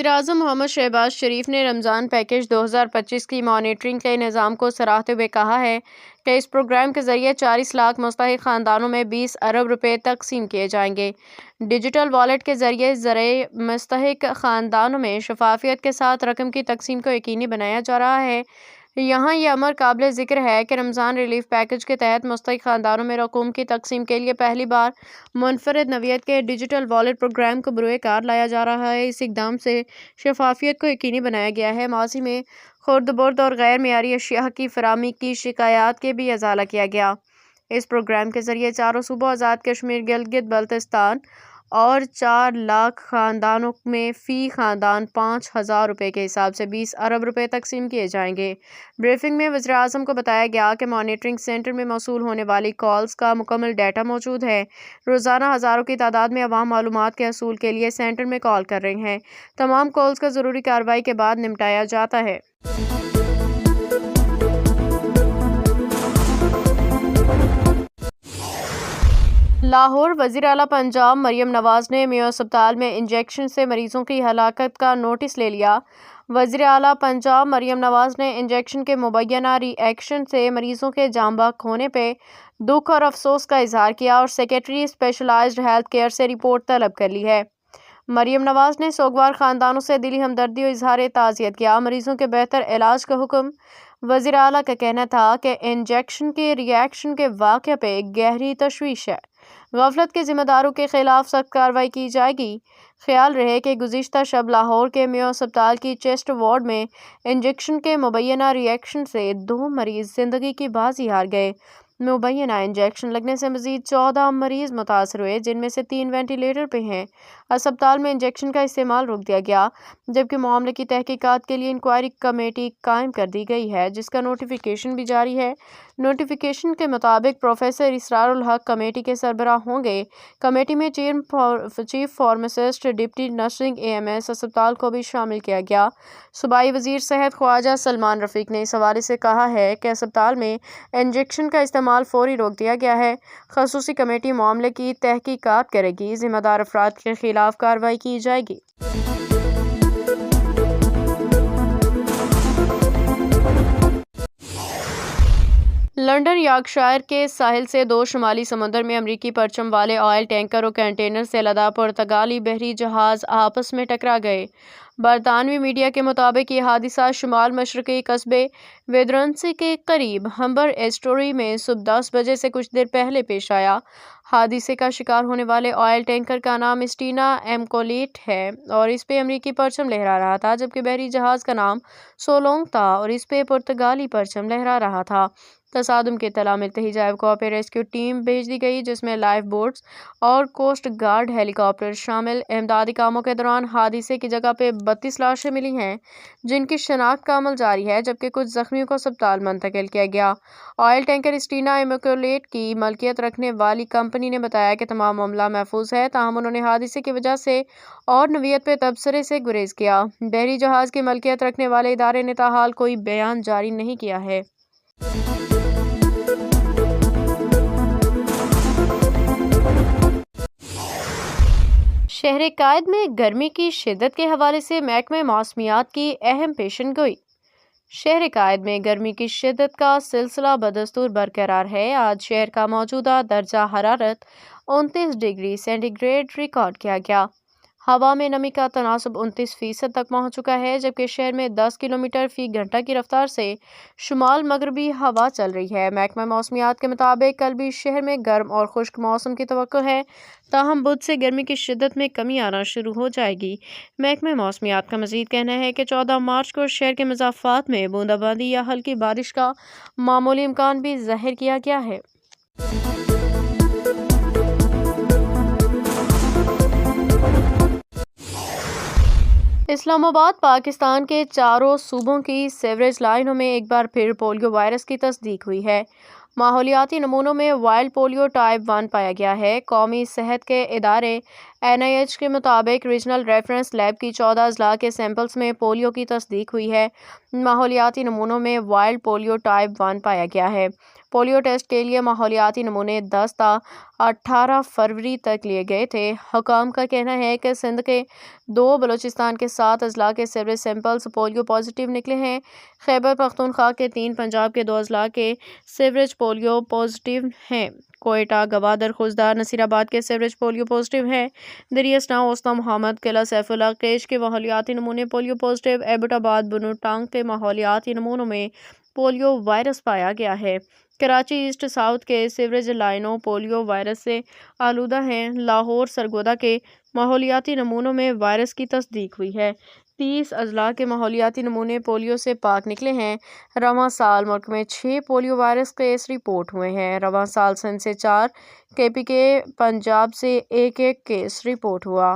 وزیراعظم محمد شہباز شریف نے رمضان پیکیج 2025 کی مانیٹرنگ کے نظام کو سراہتے ہوئے کہا ہے کہ اس پروگرام کے ذریعے 40 لاکھ مستحق خاندانوں میں 20 ارب روپے تقسیم کیے جائیں گے۔ ڈیجیٹل والیٹ کے ذریعے ذریعے مستحق خاندانوں میں شفافیت کے ساتھ رقم کی تقسیم کو یقینی بنایا جا رہا ہے۔ یہاں یہ امر قابل ذکر ہے کہ رمضان ریلیف پیکیج کے تحت مستحق خاندانوں میں رقوم کی تقسیم کے لیے پہلی بار منفرد نوعیت کے ڈیجیٹل والیٹ پروگرام کو بروئے کار لایا جا رہا ہے۔ اس اقدام سے شفافیت کو یقینی بنایا گیا ہے۔ ماضی میں خرد برد اور غیر معیاری اشیاء کی فراہمی کی شکایات کے بھی ازالہ کیا گیا۔ اس پروگرام کے ذریعے چاروں صوبوں آزاد کشمیر، گلگت بلتستان اور 4 لاکھ خاندانوں میں فی خاندان 5,000 روپے کے حساب سے 20 ارب روپے تقسیم کیے جائیں گے۔ بریفنگ میں وزیراعظم کو بتایا گیا کہ مانیٹرنگ سینٹر میں موصول ہونے والی کالز کا مکمل ڈیٹا موجود ہے۔ روزانہ ہزاروں کی تعداد میں عوام معلومات کے حصول کے لیے سینٹر میں کال کر رہے ہیں۔ تمام کالز کا ضروری کارروائی کے بعد نمٹایا جاتا ہے۔ لاہور۔ وزیر اعلیٰ پنجاب مریم نواز نے میو اسپتال میں انجیکشن سے مریضوں کی ہلاکت کا نوٹس لے لیا۔ وزیر اعلیٰ پنجاب مریم نواز نے انجیکشن کے مبینہ ری ایکشن سے مریضوں کے جاں بحق ہونے پہ دکھ اور افسوس کا اظہار کیا اور سیکریٹری اسپیشلائزڈ ہیلتھ کیئر سے رپورٹ طلب کر لی ہے۔ مریم نواز نے سوگوار خاندانوں سے دلی ہمدردی و اظہار تعزیت کیا۔ مریضوں کے بہتر علاج کا حکم۔ وزیر اعلیٰ کا کہنا تھا کہ انجیکشن کے ری ایکشن کے واقعہ پہ گہری تشویش ہے۔ غفلت کے ذمہ داروں کے خلاف سخت کارروائی کی جائے گی۔ خیال رہے کہ گزشتہ شب لاہور کے میو اسپتال کی چیسٹ وارڈ میں انجیکشن کے مبینہ ری ایکشن سے 2 مریض زندگی کی بازی ہار گئے۔ مبینہ انجیکشن لگنے سے مزید 14 مریض متاثر ہوئے، جن میں سے 3 وینٹیلیٹر پہ ہیں۔ اسپتال میں انجیکشن کا استعمال روک دیا گیا، جبکہ معاملے کی تحقیقات کے لیے انکوائری کمیٹی قائم کر دی گئی ہے، جس کا نوٹیفیکیشن بھی جاری ہے۔ نوٹیفیکیشن کے مطابق پروفیسر اسرار الحق کمیٹی کے سربراہ ہوں گے۔ کمیٹی میں chief pharmacist, deputy nursing AMS اسپتال کو بھی شامل کیا گیا۔ صوبائی وزیر صحت خواجہ سلمان رفیق نے اس حوالے سے کہا ہے کہ اسپتال میں انجیکشن کا استعمال فوری روک دیا گیا ہے۔ خصوصی کمیٹی معاملے کی تحقیقات کرے گی۔ ذمہ دار افراد کے خلاف کارروائی کی جائے گی۔ لندن یارکشائر کے ساحل سے 2 شمالی سمندر میں امریکی پرچم والے آئل ٹینکر اور کنٹینر سے لدا پرتگالی بحری جہاز آپس میں ٹکرا گئے۔ برطانوی میڈیا کے مطابق یہ حادثہ شمال مشرقی قصبے ویدرنسی کے قریب ہمبر ایسٹوری میں صبح 10 بجے سے کچھ دیر پہلے پیش آیا۔ حادثے کا شکار ہونے والے آئل ٹینکر کا نام اسٹینا ایمکولیٹ ہے اور اس پہ امریکی پرچم لہرا رہا تھا، جبکہ بحری جہاز کا نام سولونگ تھا اور اس پہ پرتگالی پرچم لہرا رہا تھا۔ تصادم کی اطلاع ملتے ہی جائے کوآپ ریسکیو ٹیم بھیج دی گئی، جس میں لائف بوٹس اور کوسٹ گارڈ ہیلی کاپٹر شامل۔ امدادی کاموں کے دوران حادثے کی جگہ پہ 32 لاشیں ملی ہیں، جن کی شناخت کا عمل جاری ہے، جبکہ کچھ زخمیوں کو اسپتال منتقل کیا گیا۔ آئل ٹینکر اسٹینا ایمکولیٹ کی ملکیت رکھنے والی کمپنی نے بتایا کہ تمام معاملہ محفوظ ہے، تاہم انہوں نے حادثے کی وجہ سے اور نوعیت پہ تبصرے سے گریز کیا۔ بحری جہاز کی ملکیت رکھنے والے ادارے نے تاحال کوئی بیان جاری نہیں کیا ہے۔ شہر قائد میں گرمی کی شدت کے حوالے سے محکمہ موسمیات کی اہم پیشن گوئی۔ شہر قائد میں گرمی کی شدت کا سلسلہ بدستور برقرار ہے۔ آج شہر کا موجودہ درجہ حرارت 29 ڈگری سینٹی گریڈ ریکارڈ کیا گیا۔ ہوا میں نمی کا تناسب 29% تک پہنچ چکا ہے، جبکہ شہر میں 10 کلومیٹر فی گھنٹہ کی رفتار سے شمال مغربی ہوا چل رہی ہے۔ محکمہ موسمیات کے مطابق کل بھی شہر میں گرم اور خشک موسم کی توقع ہے، تاہم بدھ سے گرمی کی شدت میں کمی آنا شروع ہو جائے گی۔ محکمہ موسمیات کا مزید کہنا ہے کہ 14 مارچ کو شہر کے مضافات میں بوندا باندی یا ہلکی بارش کا معمولی امکان بھی ظاہر کیا گیا ہے۔ اسلام آباد پاکستان کے چاروں صوبوں کی سیوریج لائنوں میں ایک بار پھر پولیو وائرس کی تصدیق ہوئی ہے۔ ماحولیاتی نمونوں میں وائلڈ پولیو ٹائپ 1 پایا گیا ہے۔ قومی صحت کے ادارے NIH کے مطابق ریجنل ریفرنس لیب کی 14 اضلاع کے سیمپلز میں پولیو کی تصدیق ہوئی ہے۔ ماحولیاتی نمونوں میں وائلڈ پولیو ٹائپ 1 پایا گیا ہے۔ پولیو ٹیسٹ کے لیے ماحولیاتی نمونے 10 تا 18 فروری تک لیے گئے تھے۔ حکام کا کہنا ہے کہ سندھ کے 2، بلوچستان کے 7 اضلاع کے سیوریج سیمپلز پولیو پازیٹیو نکلے ہیں۔ خیبر پختونخوا کے 3، پنجاب کے 2 اضلاع کے سیوریج پولیو پازیٹیو ہیں۔ کوئٹہ، گوادر، خوزدار، نصیر آباد کے سیوریج پولیو پازیٹیو ہیں۔ دریا اسنا، اوستا، محمد قلعہ، سیف اللہ، کیش کے ماحولیاتی نمونے پولیو پازیٹیو۔ ایبٹ آباد، بنو، ٹانگ کے ماحولیاتی نمونوں میں پولیو وائرس پایا گیا ہے۔ کراچی ایسٹ ساؤتھ کے سیوریج لائنوں پولیو وائرس سے آلودہ ہیں۔ لاہور، سرگودا کے ماحولیاتی نمونوں میں وائرس کی تصدیق ہوئی ہے۔ 30 اضلاع کے ماحولیاتی نمونے پولیو سے پاک نکلے ہیں۔ رواں سال ملک میں 6 پولیو وائرس کیس رپورٹ ہوئے ہیں۔ رواں سال سندھ سے 4، KPK پنجاب سے 1 کیس رپورٹ ہوا۔